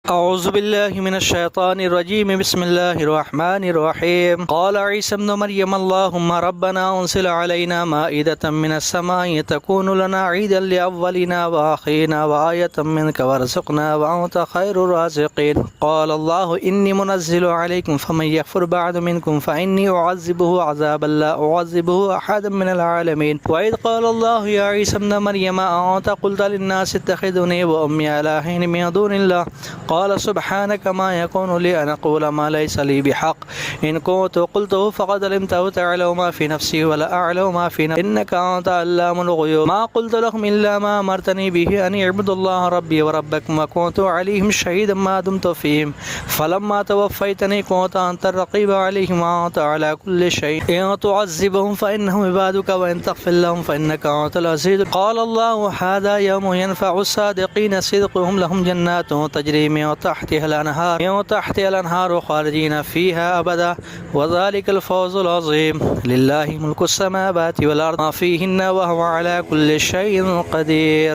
أعوذ بالله من الشيطان الرجيم بسم الله الرحمن الرحيم قال عيسى ابن مريم اللهم ربنا أنزل علينا مائدة من السماء تكون لنا عيدا لأولنا وآخرنا وآية منك وارزقنا وأنت خير الرازقين قال الله إني منزل عليكم فمن يكفر بعد منكم فإني أعذبه عذابا لا أعذبه أحدا من العالمين وإذ قال الله يا عيسى ابن مريم أنت قلت للناس اتخذوني وأمي إلهين من دون الله قال سبحانك ما يكون لي أن أقول ما ليس لي بحق إن كنت قلته فقد علمته تعلم ما في نفسي ولا أعلم ما في نفسي إنك أنت علام الغيوب ما قلت لهم إلا ما أمرتني به أن اعبدوا الله ربي وربكم وكنت عليهم شهيدا ما دمت فيهم فلما توفيتني كنت أنت الرقيب عليهم وأنت على كل شيء إن تعذبهم فإنهم عبادك وإن تغفر لهم فإنك أنت العزيز قال الله هذا يوم ينفع الصادقين صدقهم لهم جنات تجري من تحتها الأنهار خالدين فيها أبدا وذلك الفوز العظيم لله ملك السماوات والأرض ما فيهن وهو على كل شيء قدير.